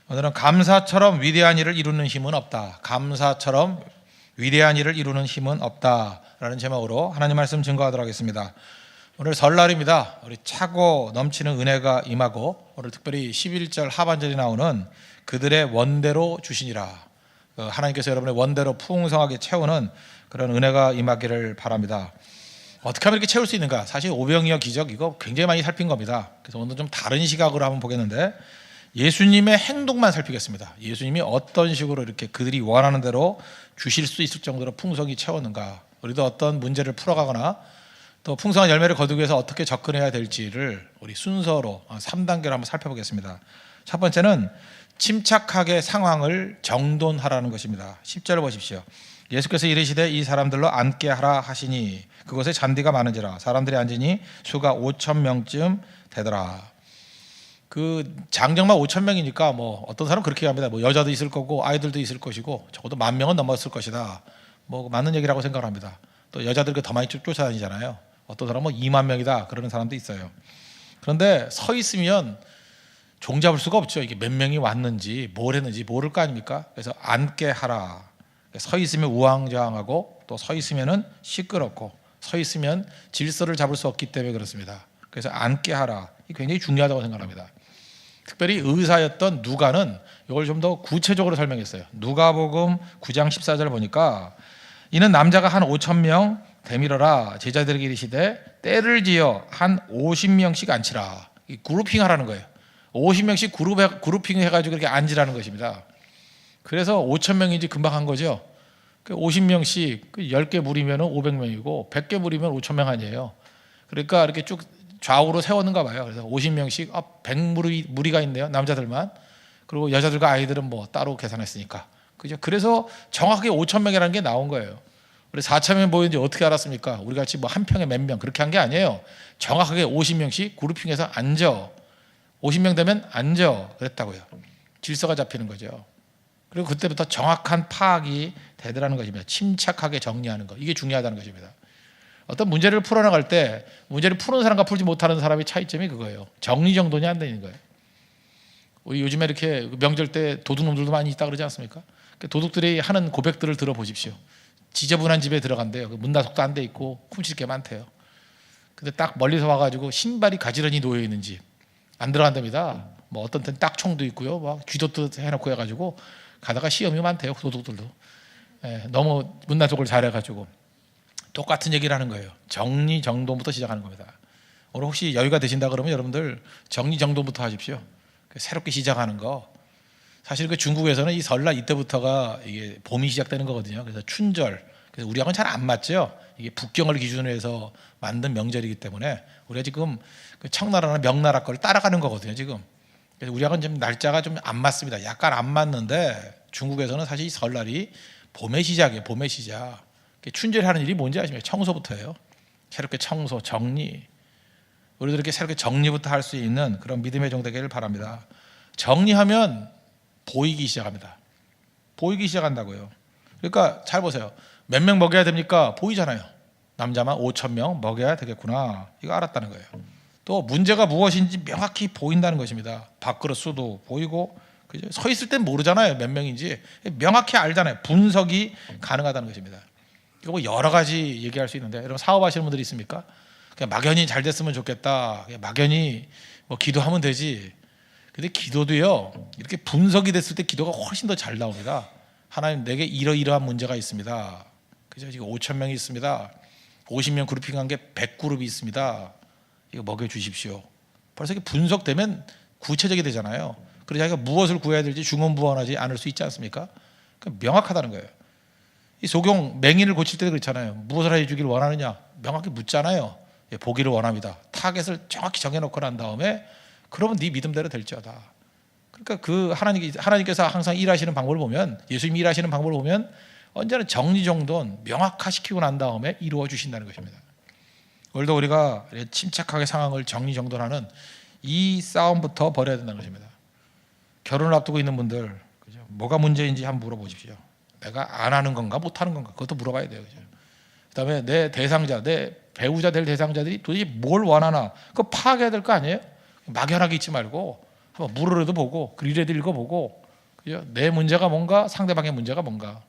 오늘은 감사처럼 위대한 일을 이루는 힘은 없다. 감사처럼 위대한 일을 이루는 힘은 없다라는 제목으로 하나님 말씀 증거하도록 하겠습니다. 오늘 설날입니다. 우리 차고 넘치는 은혜가 임하고 오늘 특별히 11절 하반절에 나오는 그들의 원대로 주시니라. 하나님께서 여러분의 원대로 풍성하게 채우는 그런 은혜가 임하기를 바랍니다. 어떻게 하면 이렇게 채울 수 있는가? 사실 오병이어 기적 이거 굉장히 많이 살핀 겁니다. 그래서 오늘 좀 다른 시각으로 한번 보겠는데 예수님의 행동만 살피겠습니다. 예수님이 어떤 식으로 이렇게 그들이 원하는 대로 주실 수 있을 정도로 풍성히 채웠는가, 우리도 어떤 문제를 풀어가거나 또 풍성한 열매를 거두기 위해서 어떻게 접근해야 될지를 우리 순서로 3단계로 한번 살펴보겠습니다. 첫 번째는 침착하게 상황을 정돈하라는 것입니다. 10절을 보십시오. 예수께서 이르시되 이 사람들로 앉게 하라 하시니 그곳에 잔디가 많은지라 사람들이 앉으니 수가 5,000명쯤 되더라. 그 장정만 5,000명이니까 뭐 어떤 사람은 그렇게 합니다. 뭐 여자도 있을 거고 아이들도 있을 것이고 적어도 10,000명은 넘었을 것이다. 뭐 맞는 얘기라고 생각을 합니다. 또 여자들 더 많이 쫓아다니잖아요. 어떤 사람은 뭐 20,000명이다 그러는 사람도 있어요. 그런데 서 있으면 종잡을 수가 없죠. 이게 몇 명이 왔는지 뭘 했는지 모를 거 아닙니까? 그래서 앉게 하라. 서 있으면 우왕좌왕하고 또 서 있으면은 시끄럽고 서 있으면 질서를 잡을 수 없기 때문에 그렇습니다. 그래서 앉게 하라. 이 굉장히 중요하다고 생각합니다. 특별히 의사였던 누가는 이걸 좀 더 구체적으로 설명했어요. 누가복음 9장 14절 보니까 이는 남자가 한 5,000명 되밀어라 제자들에게 이르시되 때를 지어 한 50명씩 앉히라. 이 그룹핑 하라는 거예요. 50명씩 그룹핑 해가지고 이렇게 앉으라는 것입니다. 그래서 5,000명인지 금방 한 거죠. 50명씩 10개 무리면 500명이고 100개 무리면 5,000명 아니에요. 그러니까 이렇게 쭉 좌우로 세웠는가 봐요. 그래서 50명씩 100무리가 있네요. 남자들만. 그리고 여자들과 아이들은 뭐 따로 계산했으니까. 그죠? 그래서 정확하게 5,000명이라는 게 나온 거예요. 우리 4,000명 모였는지 어떻게 알았습니까? 우리 같이 뭐 한 평에 몇 명 그렇게 한 게 아니에요. 정확하게 50명씩 그룹핑해서 앉아. 50명 되면 앉아. 그랬다고요. 질서가 잡히는 거죠. 그리고 그때부터 정확한 파악이 되더라는 것입니다. 침착하게 정리하는 것. 이게 중요하다는 것입니다. 어떤 문제를 풀어나갈 때 문제를 푸는 사람과 풀지 못하는 사람의 차이점이 그거예요. 정리정돈이 안 되는 거예요. 우리 요즘에 이렇게 명절 때 도둑놈들도 많이 있다 그러지 않습니까? 도둑들이 하는 고백들을 들어보십시오. 지저분한 집에 들어간대요. 문단속도 안 돼 있고 훔칠 게 많대요. 근데 딱 멀리서 와가지고 신발이 가지런히 놓여 있는 집 안 들어간답니다. 뭐 어떤 때는 딱총도 있고요. 막 쥐도도 해놓고 해가지고 가다가 시험이 많대요. 도둑들도. 너무 문단속을 잘해가지고. 똑같은 얘기를 하는 거예요. 정리정돈부터 시작하는 겁니다. 오늘 혹시 여유가 되신다 그러면 여러분들 정리정돈부터 하십시오. 새롭게 시작하는 거. 사실 그 중국에서는 이 설날 이때부터가 이게 봄이 시작되는 거거든요. 그래서 춘절. 그래서 우리하고는 잘 안 맞죠. 이게 북경을 기준으로 해서 만든 명절이기 때문에 우리가 지금 그 청나라나 명나라 걸 따라가는 거거든요. 지금. 그래서 우리하고는 좀 날짜가 좀 안 맞습니다. 약간 안 맞는데 중국에서는 사실 이 설날이 봄의 시작이에요. 봄의 시작. 춘절에 하는 일이 뭔지 아십니까? 청소부터예요. 새롭게 청소, 정리. 우리도 이렇게 새롭게 정리부터 할 수 있는 그런 믿음의 종 되기를 바랍니다. 정리하면 보이기 시작합니다. 보이기 시작한다고요. 그러니까 잘 보세요. 몇 명 먹여야 됩니까? 보이잖아요. 남자만 5,000명 먹여야 되겠구나. 이거 알았다는 거예요. 또 문제가 무엇인지 명확히 보인다는 것입니다. 밥그릇 수도 보이고, 그죠? 서 있을 땐 모르잖아요. 몇 명인지. 명확히 알잖아요. 분석이 가능하다는 것입니다. 이거 뭐 여러 가지 얘기할 수 있는데, 여러분 사업하시는 분들이 있습니까? 그냥 막연히 잘 됐으면 좋겠다. 그냥 막연히 뭐 기도하면 되지. 근데 기도도요, 이렇게 분석이 됐을 때 기도가 훨씬 더 잘 나옵니다. 하나님 내게 이러이러한 문제가 있습니다. 그죠? 지금 5,000명이 있습니다. 50명 그룹핑한 게 100그룹이 있습니다. 이거 먹여주십시오. 벌써 이게 분석되면 구체적이 되잖아요. 그래서 자기가 무엇을 구해야 될지 중언부언하지 않을 수 있지 않습니까? 그러니까 명확하다는 거예요. 이 소경 맹인을 고칠 때도 그렇잖아요. 무엇을 해주길 원하느냐 명확히 묻잖아요. 보기를 원합니다. 타겟을 정확히 정해놓고 난 다음에 그러면 네 믿음대로 될지어다. 그러니까 그 하나님께서 항상 일하시는 방법을 보면, 예수님이 일하시는 방법을 보면 언제나 정리정돈 명확화시키고 난 다음에 이루어 주신다는 것입니다. 오늘도 우리가 침착하게 상황을 정리정돈하는 이 싸움부터 벌여야 된다는 것입니다. 결혼을 앞두고 있는 분들, 그죠? 뭐가 문제인지 한번 물어보십시오. 내가 안 하는 건가 못 하는 건가 그것도 물어봐야 돼요. 그죠? 그다음에 내 대상자, 내 배우자 될 대상자들이 도대체 뭘 원하나 그거 파악해야 될 거 아니에요? 막연하게 있지 말고 한번 물으려도 보고 글이라도 읽어보고, 그죠? 내 문제가 뭔가, 상대방의 문제가 뭔가,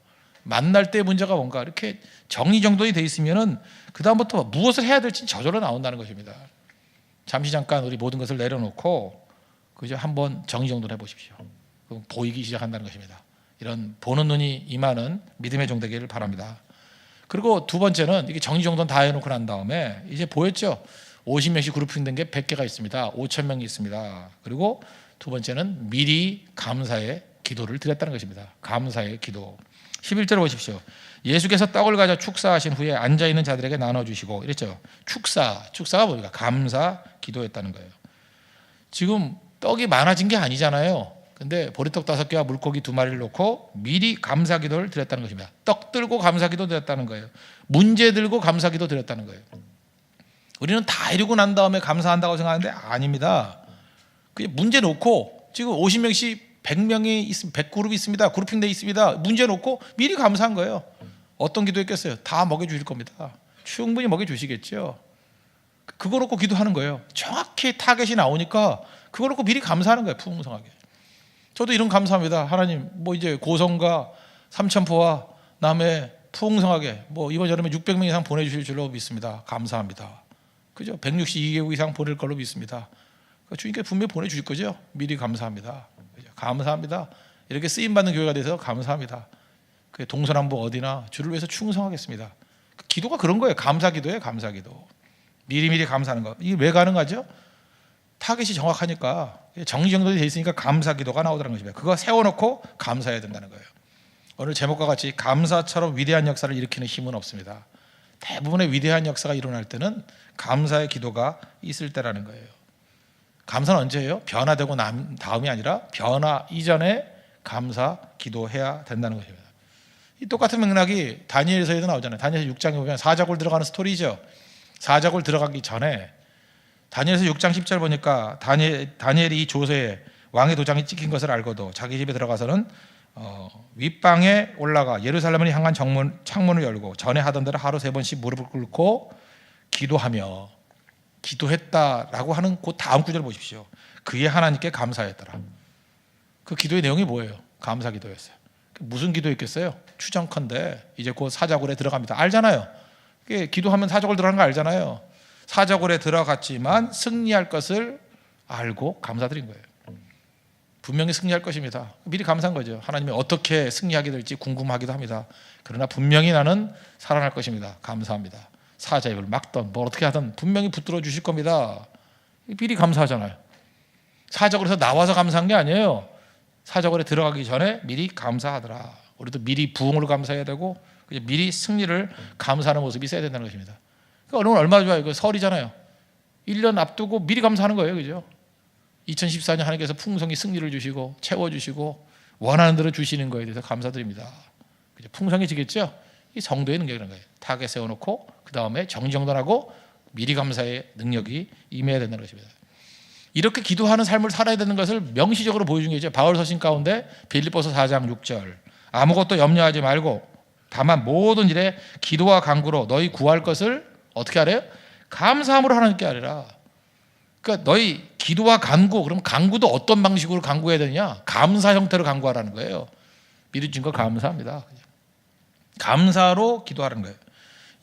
만날 때 문제가 뭔가, 이렇게 정리정돈이 돼 있으면은 그 다음부터 무엇을 해야 될지 저절로 나온다는 것입니다. 잠시 잠깐 우리 모든 것을 내려놓고, 그죠? 한번 정리정돈해 보십시오. 그럼 보이기 시작한다는 것입니다. 이런 보는 눈이 임하는 믿음의 종 되기를 바랍니다. 그리고 두 번째는 이게 정리정돈 다 해놓고 난 다음에 이제 보였죠. 50명씩 그룹핑된 게 100개가 있습니다. 5,000명이 있습니다. 그리고 두 번째는 미리 감사의 기도를 드렸다는 것입니다. 감사의 기도. 11절 보십시오. 예수께서 떡을 가져 축사하신 후에 앉아있는 자들에게 나눠주시고 이랬죠. 축사가 뭡니까? 감사 기도했다는 거예요. 지금 떡이 많아진 게 아니잖아요. 근데 보리떡 5개와 물고기 2마리를 놓고 미리 감사 기도를 드렸다는 것입니다. 떡 들고 감사 기도 드렸다는 거예요. 문제 들고 감사 기도 드렸다는 거예요. 우리는 다 이루고 난 다음에 감사한다고 생각하는데 아닙니다. 그냥 문제 놓고 지금 50명씩 100명이 있습니다. 100그룹이 있습니다. 그룹핑돼 있습니다. 문제 놓고 미리 감사한 거예요. 어떤 기도했겠어요? 다 먹여주실 겁니다. 충분히 먹여주시겠죠. 그거 놓고 기도하는 거예요. 정확히 타겟이 나오니까 그거 놓고 미리 감사하는 거예요. 풍성하게. 저도 이런 감사합니다. 하나님, 뭐 이제 고성과 삼천포와 남해 풍성하게 뭐 이번 여름에 600명 이상 보내주실 줄로 믿습니다. 감사합니다. 그죠? 162개국 이상 보낼 걸로 믿습니다. 주님께 분명히 보내주실 거죠. 미리 감사합니다. 그죠? 감사합니다. 이렇게 쓰임받는 교회가 돼서 감사합니다. 동서남북 어디나 주를 위해서 충성하겠습니다. 기도가 그런 거예요. 감사기도예요. 감사기도. 미리미리 감사하는 거. 이게 왜 가능하죠? 타겟이 정확하니까, 정리정돈이 돼 있으니까 감사기도가 나오더라는 것입니다. 그거 세워놓고 감사해야 된다는 거예요. 오늘 제목과 같이 감사처럼 위대한 역사를 일으키는 힘은 없습니다. 대부분의 위대한 역사가 일어날 때는 감사의 기도가 있을 때라는 거예요. 감사는 언제예요? 변화되고 난 다음이 아니라 변화 이전에 감사 기도해야 된다는 것입니다. 이 똑같은 맥락이 다니엘서에도 나오잖아요. 다니엘서 6장에 보면 사자굴 들어가는 스토리죠. 사자굴 들어가기 전에 다니엘서 6장 10절 보니까 다니엘이 이 조서에 왕의 도장이 찍힌 것을 알고도 자기 집에 들어가서는 윗방에 올라가 예루살렘을 향한 창문을 열고 전에 하던 대로 하루 3번씩 무릎을 꿇고 기도하며, 기도했다라고 하는 그 다음 구절을 보십시오. 그의 하나님께 감사했더라. 그 기도의 내용이 뭐예요? 감사 기도였어요. 무슨 기도였겠어요? 추정컨대 이제 곧 사자굴에 들어갑니다. 알잖아요. 기도하면 사자굴 들어가는 거 알잖아요. 사자굴에 들어갔지만 승리할 것을 알고 감사드린 거예요. 분명히 승리할 것입니다. 미리 감사한 거죠. 하나님이 어떻게 승리하게 될지 궁금하기도 합니다. 그러나 분명히 나는 살아날 것입니다. 감사합니다. 사자의 입을 막던 뭐 어떻게 하든 분명히 붙들어 주실 겁니다. 미리 감사하잖아요. 사자굴에서 나와서 감사한 게 아니에요. 사자굴에 들어가기 전에 미리 감사하더라. 우리도 미리 부흥을 감사해야 되고 미리 승리를 감사하는 모습이 있어야 된다는 것입니다. 그러니까 오늘 얼마나 좋아요. 이거 설이잖아요. 1년 앞두고 미리 감사하는 거예요. 그죠? 2014년 하나님께서 풍성히 승리를 주시고 채워주시고 원하는 대로 주시는 거에 대해서 감사드립니다. 그죠? 풍성해지겠죠? 이 성도의 능력이라는 거예요. 타겟 세워놓고 그 다음에 정정돈하고 미리 감사의 능력이 임해야 된다는 것입니다. 이렇게 기도하는 삶을 살아야 되는 것을 명시적으로 보여준 게 있죠. 바울 서신 가운데 빌립보서 4장 6절 아무것도 염려하지 말고 다만 모든 일에 기도와 간구로 너희 구할 것을 어떻게 하래요? 감사함으로 하나님께 하리라. 그러니까 너희 기도와 간구, 그럼 간구도 어떤 방식으로 간구해야 되느냐? 감사 형태로 간구하라는 거예요. 미리 준 거 감사합니다. 감사로 기도하라는 거예요.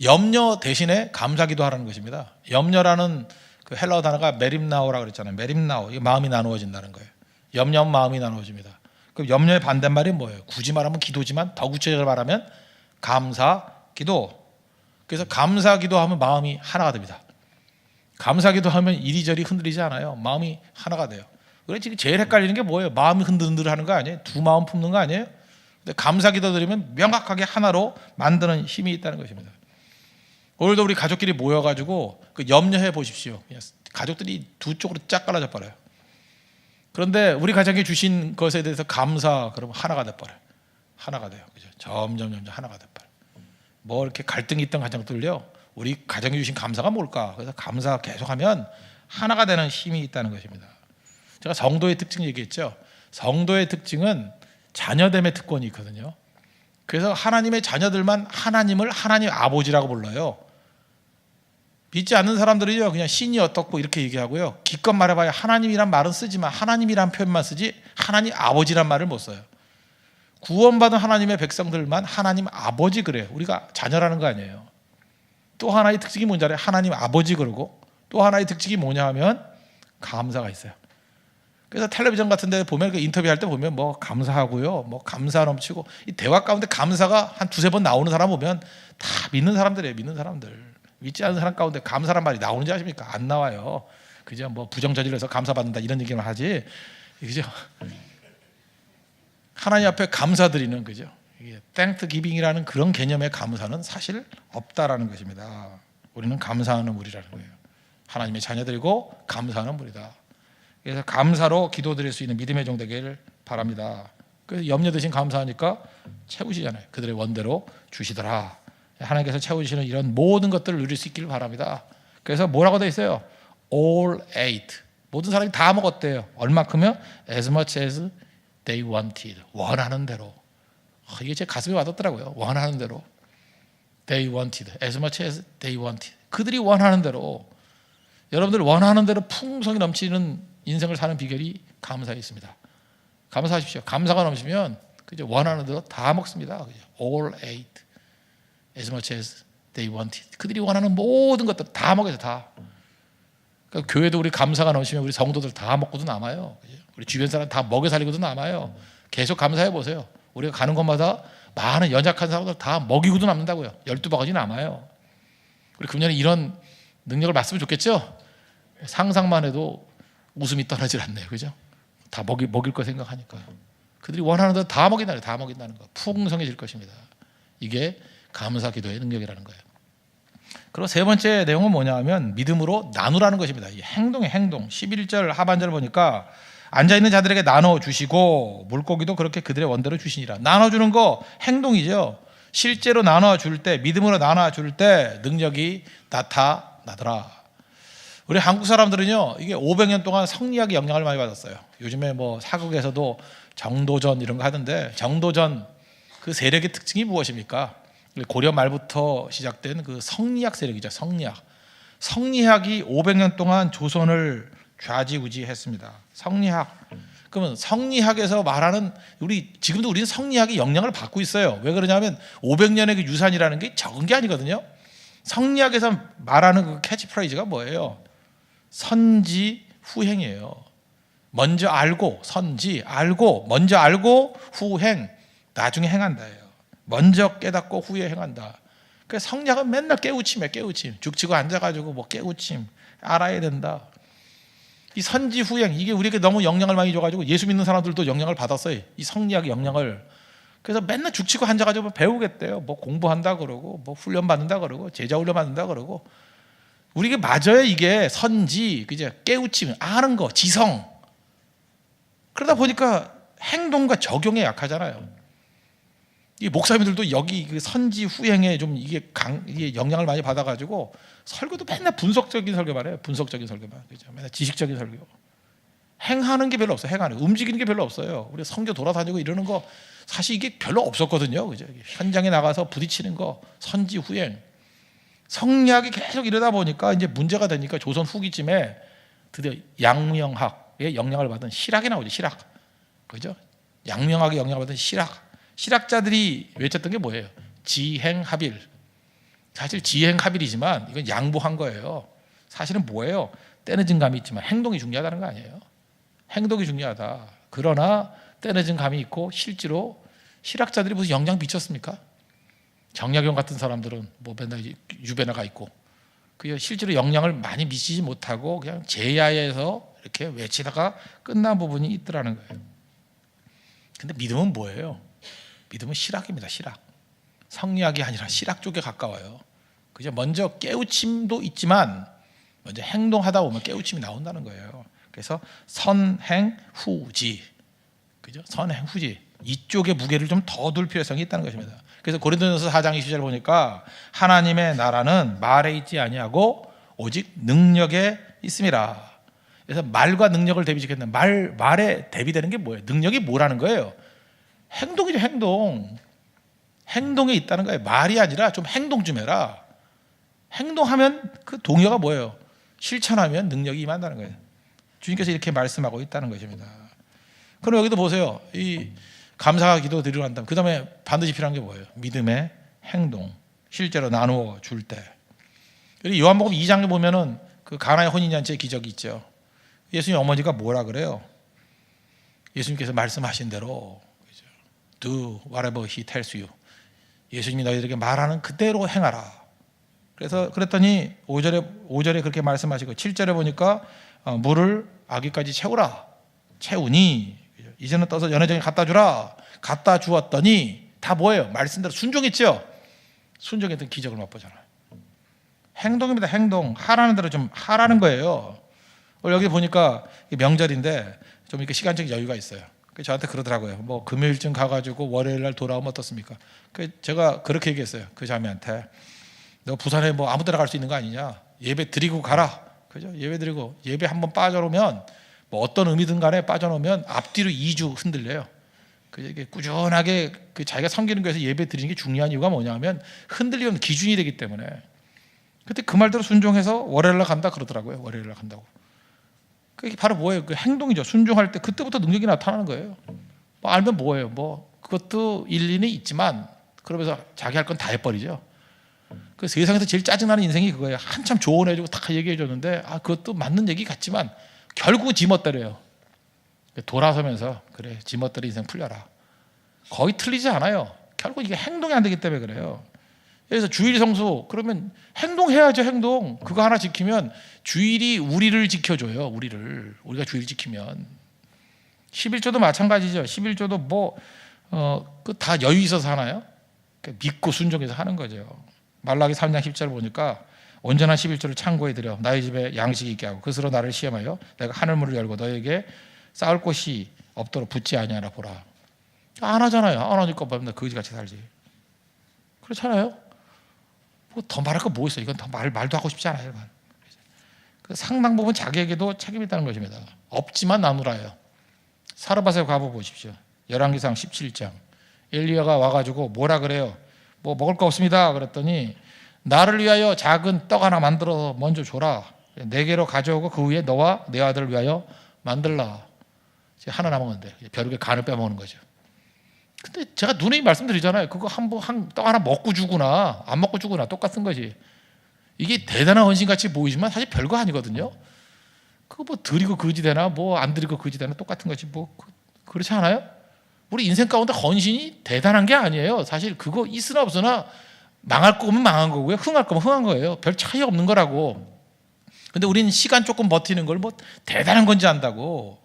염려 대신에 감사 기도하라는 것입니다. 염려라는 그 헬라어 단어가 메림나오라고 그랬잖아요. 메림나오, 마음이 나누어진다는 거예요. 염려하면 마음이 나누어집니다. 그럼 염려의 반대말이 뭐예요? 굳이 말하면 기도지만 더 구체적으로 말하면 감사 기도. 그래서 감사 기도하면 마음이 하나가 됩니다. 감사 기도하면 이리저리 흔들리지 않아요. 마음이 하나가 돼요. 그래 지금 제일 헷갈리는 게 뭐예요? 마음이 흔들흔들하는 거 아니에요? 두 마음 품는 거 아니에요? 근데 감사 기도 드리면 명확하게 하나로 만드는 힘이 있다는 것입니다. 오늘도 우리 가족끼리 모여가지고 그 염려해 보십시오. 가족들이 두 쪽으로 쫙 갈라져 버려요. 그런데 우리 가정이 주신 것에 대해서 감사 그러면 하나가 돼 버려요. 하나가 돼요. 그죠? 점점 하나가 돼 버려요. 뭐 이렇게 갈등이 있던 가정들요. 우리 가정이 주신 감사가 뭘까? 그래서 감사 계속하면 하나가 되는 힘이 있다는 것입니다. 제가 성도의 특징 얘기했죠. 성도의 특징은 자녀됨의 특권이 있거든요. 그래서 하나님의 자녀들만 하나님을 하나님 아버지라고 불러요. 믿지 않는 사람들이요 그냥 신이 어떻고 이렇게 얘기하고요. 기껏 말해봐야 하나님이란 말은 쓰지만 하나님이란 표현만 쓰지 하나님 아버지란 말을 못 써요. 구원받은 하나님의 백성들만 하나님 아버지 그래요. 우리가 자녀라는 거 아니에요. 또 하나의 특징이 뭔지 알아요? 하나님 아버지 그러고 또 하나의 특징이 뭐냐 하면 감사가 있어요. 그래서 텔레비전 같은 데 보면 그 인터뷰할 때 보면 뭐 감사하고요 뭐 감사 넘치고 이 대화 가운데 감사가 한 두세 번 나오는 사람 보면 다 믿는 사람들이에요. 믿는 사람들. 믿지 않는 사람 가운데 감사란 말이 나오는지 아십니까? 안 나와요. 그죠? 뭐 부정 저질러서 감사받는다 이런 얘기만 하지. 그죠? 하나님 앞에 감사드리는 그죠? 이게 땡스기빙이라는 그런 개념의 감사는 사실 없다라는 것입니다. 우리는 감사하는 무리라는 거예요. 하나님의 자녀들이고 감사하는 무리다. 그래서 감사로 기도드릴 수 있는 믿음의 종 되기를 바랍니다. 그래서 염려 드신 감사하니까 채우시잖아요. 그들의 원대로 주시더라. 하나님께서 채우시는 이런 모든 것들을 누릴 수 있기를 바랍니다. 그래서 뭐라고 돼 있어요? All ate. 모든 사람이 다 먹었대요. 얼마큼요? As much as they wanted. 원하는 대로. 이게 제 가슴에 와닿더라고요. 원하는 대로. They wanted. As much as they wanted. 그들이 원하는 대로. 여러분들 원하는 대로 풍성이 넘치는 인생을 사는 비결이 감사에 있습니다. 감사하십시오. 감사가 넘치면 그죠? 원하는 대로 다 먹습니다. 그죠? All ate. As much as they wanted. 그들이 원하는 모든 것들 다 먹여서 다. 그러니까 교회도 우리 감사가 넘치면 우리 성도들 다 먹고도 남아요. 그죠? 우리 주변 사람 다 먹여 살리고도 남아요. 계속 감사해 보세요. 우리가 가는 곳마다 많은 연약한 사람들 다 먹이고도 남는다고요. 12바가지 남아요. 우리 금년에 이런 능력을 받으면 좋겠죠? 상상만 해도 웃음이 떠나질 않네요. 그죠? 다 먹일 거 생각하니까요. 그들이 원하는 대로 다 먹인다는 거예요. 다 먹인다는 거. 풍성해질 것입니다. 이게 감사 기도의 능력이라는 거예요. 그리고 세 번째 내용은 뭐냐 하면 믿음으로 나누라는 것입니다. 이 행동의 행동. 11절 하반절 보니까 앉아있는 자들에게 나눠주시고 물고기도 그렇게 그들의 원대로 주시니라. 나눠주는 거 행동이죠. 실제로 나눠줄 때 믿음으로 나눠줄 때 능력이 나타나더라. 우리 한국 사람들은요 이게 500년 동안 성리학의 영향을 많이 받았어요. 요즘에 뭐 사극에서도 정도전 이런 거 하던데 정도전 그 세력의 특징이 무엇입니까? 고려 말부터 시작된 그 성리학 세력이죠. 성리학이 500년 동안 조선을 좌지우지했습니다. 성리학. 그러면 성리학에서 말하는 지금도 우리는 성리학의 영향을 받고 있어요. 왜 그러냐면 500년의 그 유산이라는 게 적은 게 아니거든요. 성리학에서 말하는 그 캐치프레이즈가 뭐예요? 선지 후행이에요. 먼저 알고 선지 알고 먼저 알고 후행 나중에 행한다예요. 먼저 깨닫고 후에 행한다. 그래서 성리학은 맨날 깨우침이에요. 깨우침. 죽치고 앉아가지고 뭐 깨우침 알아야 된다. 이 선지 후행 이게 우리에게 너무 영향을 많이 줘가지고 예수 믿는 사람들도 영향을 받았어요. 이 성리학의 영향을. 그래서 맨날 죽치고 앉아가지고 배우겠대요. 뭐 공부한다 그러고 뭐 훈련 받는다 그러고 제자 훈련 받는다 그러고 우리에게 맞아요. 이게 선지 그죠? 깨우침 아는 거 지성. 그러다 보니까 행동과 적용에 약하잖아요. 이 목사님들도 여기 그 선지 후행에 좀 이게 영향을 많이 받아가지고 설교도 맨날 분석적인 설교만 해요. 분석적인 설교만. 그죠? 맨날 지식적인 설교. 행하는 게 별로 없어요. 행하는 움직이는 게 별로 없어요. 우리 성교 돌아다니고 이러는 거 사실 이게 별로 없었거든요. 그죠? 현장에 나가서 부딪히는 거 선지 후행. 성리학이 계속 이러다 보니까 이제 문제가 되니까 조선 후기쯤에 드디어 양명학의 영향을 받은 실학이 나오죠. 실학. 그죠? 양명학의 영향을 받은 실학. 실학자들이 외쳤던 게 뭐예요? 지행합일. 사실 지행합일이지만 이건 양보한 거예요. 사실은 뭐예요? 떼내진 감이 있지만 행동이 중요하다는 거 아니에요? 행동이 중요하다. 그러나 떼내진 감이 있고 실제로 실학자들이 무슨 영향 미쳤습니까? 정약용 같은 사람들은 뭐 맨날 유배나가 있고 그 실제로 영향을 많이 미치지 못하고 그냥 제야에서 이렇게 외치다가 끝난 부분이 있더라는 거예요. 근데 믿음은 뭐예요? 믿음은 실학입니다. 실학. 성리학이 아니라 실학 쪽에 가까워요. 그죠? 먼저 깨우침도 있지만 먼저 행동하다 보면 깨우침이 나온다는 거예요. 그래서 선행 후지. 그죠? 선행 후지. 이쪽의 무게를 좀 더 둘 필요성이 있다는 것입니다. 그래서 고린도전서 4장 20절 보니까 하나님의 나라는 말에 있지 아니하고 오직 능력에 있음이라. 그래서 말과 능력을 대비시켰는데 말에 대비되는 게 뭐예요? 능력이 뭐라는 거예요? 행동이죠. 행동에 있다는 거예요. 말이 아니라 좀 행동 좀 해라. 행동하면 그 동요가 뭐예요? 실천하면 능력이 임한다는 거예요. 주님께서 이렇게 말씀하고 있다는 것입니다. 그럼 여기도 보세요. 이 감사 기도 드리러 한다면 그 다음에 반드시 필요한 게 뭐예요? 믿음의 행동. 실제로 나누어 줄 때. 요한복음 2장에 보면은 그 가나의 혼인잔치의 기적이 있죠. 예수님 어머니가 뭐라 그래요? 예수님께서 말씀하신 대로 do whatever he tells you. 예수님이 너희들에게 말하는 그대로 행하라. 그래서 그랬더니 5절에 그렇게 말씀하시고 7절에 보니까 물을 아기까지 채우라. 채우니 이제는 떠서 연회장에 갖다 주라. 갖다 주었더니 다 뭐예요? 말씀대로 순종했죠. 순종했던 기적을 맛보잖아요. 행동입니다. 행동. 하라는 대로 좀 하라는 거예요. 오늘 여기 보니까 명절인데 좀 이렇게 시간적 여유가 있어요. 저한테 그러더라고요. 뭐 금요일쯤 가가지고 월요일 날 돌아오면 어떻습니까? 제가 그렇게 얘기했어요. 그 자매한테 너 부산에 뭐 아무 데나 갈 수 있는 거 아니냐? 예배 드리고 가라. 그죠? 예배 드리고 예배 한번 빠져놓으면 뭐 어떤 의미든 간에 빠져놓으면 앞뒤로 2주 흔들려요. 이게 꾸준하게 자기가 섬기는 교회에서 예배 드리는 게 중요한 이유가 뭐냐면 흔들리면 기준이 되기 때문에. 그때 그 말대로 순종해서 월요일 날 간다 그러더라고요. 월요일 날 간다고. 그게 바로 뭐예요? 그 행동이죠. 순종할 때 그때부터 능력이 나타나는 거예요. 뭐 알면 뭐예요? 뭐 그것도 일리는 있지만 그러면서 자기 할 건 다 해버리죠. 그 세상에서 제일 짜증나는 인생이 그거예요. 한참 조언해주고 다 얘기해줬는데 그것도 맞는 얘기 같지만 결국은 지멋대로예요. 돌아서면서 그래 지멋대로 인생 풀려라. 거의 틀리지 않아요. 결국 이게 행동이 안 되기 때문에 그래요. 그래서 주일 성수 그러면 행동해야죠. 행동. 그거 하나 지키면 주일이 우리를 지켜줘요. 우리가 주일 지키면 11조도 마찬가지죠. 11조도 뭐 그 다 여유 있어서 하나요? 믿고 순종해서 하는 거죠. 말라기 3장 10절 보니까 온전한 11조를 창고에 들여 나의 집에 양식이 있게 하고 그스로 나를 시험하여 내가 하늘문을 열고 너에게 쌓을 곳이 없도록 붙지 아니하라 보라. 안 하잖아요. 안 하니까 맨날 거지같이 살지. 그렇잖아요. 뭐 더 말할 거 뭐 있어? 이건 더 말도 하고 싶지 않아요. 그 상당 부분 자기에게도 책임이 있다는 것입니다. 없지만 나누라요. 사르밧에 가보 보십시오. 열왕기상 17장 엘리야가 와가지고 뭐라 그래요? 뭐 먹을 거 없습니다. 그랬더니 나를 위하여 작은 떡 하나 만들어 먼저 줘라. 내게로 가져오고 그 위에 너와 내 아들을 위하여 만들라. 하나 남았는데 벼룩의 간을 빼먹는 거죠. 근데 제가 누누이 말씀드리잖아요. 그거 떡 하나 먹고 주구나 안 먹고 주구나 똑같은 거지. 이게 대단한 헌신같이 보이지만 사실 별거 아니거든요. 그거 뭐 드리고 거지되나 뭐 안 드리고 거지되나 똑같은 거지. 뭐 그렇지 않아요? 우리 인생 가운데 헌신이 대단한 게 아니에요. 사실 그거 있으나 없으나 망할 거면 망한 거고요. 흥할 거면 흥한 거예요. 별 차이 없는 거라고. 근데 우리는 시간 조금 버티는 걸 뭐 대단한 건지 안다고.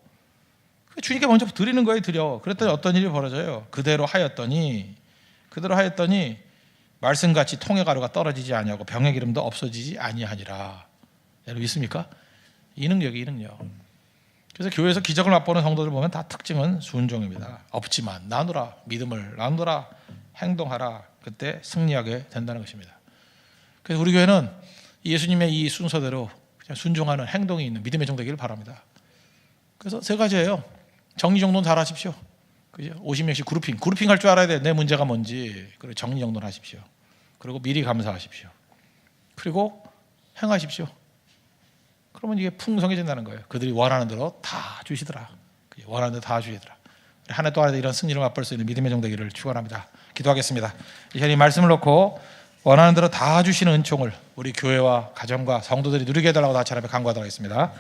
주님께 먼저 드리는 거예요. 드려. 그랬더니 어떤 일이 벌어져요? 그대로 하였더니 말씀같이 통의 가루가 떨어지지 아니하고 병의 기름도 없어지지 아니하니라. 여러분 믿습니까? 이 능력. 그래서 교회에서 기적을 맛보는 성도들 보면 다 특징은 순종입니다. 없지만 나누라. 믿음을 나누라. 행동하라. 그때 승리하게 된다는 것입니다. 그래서 우리 교회는 예수님의 이 순서대로 그냥 순종하는 행동이 있는 믿음의 정도이기를 바랍니다. 그래서 세 가지예요. 정리 정돈 잘 하십시오. 그죠? 50명씩 그룹핑 할 줄 알아야 돼. 내 문제가 뭔지. 그리고 정리 정돈 하십시오. 그리고 미리 감사하십시오. 그리고 행하십시오. 그러면 이게 풍성해진다는 거예요. 그들이 원하는 대로 다 주시더라. 원하는 대로 다 주시더라. 한 해 동안에 이런 승리를 맛볼 수 있는 믿음의 정도기를 축원합니다. 기도하겠습니다. 이 시간 이 말씀을 놓고 원하는 대로 다 주시는 은총을 우리 교회와 가정과 성도들이 누리게 해달라고 다시 한번 간구하도록 하겠습니다.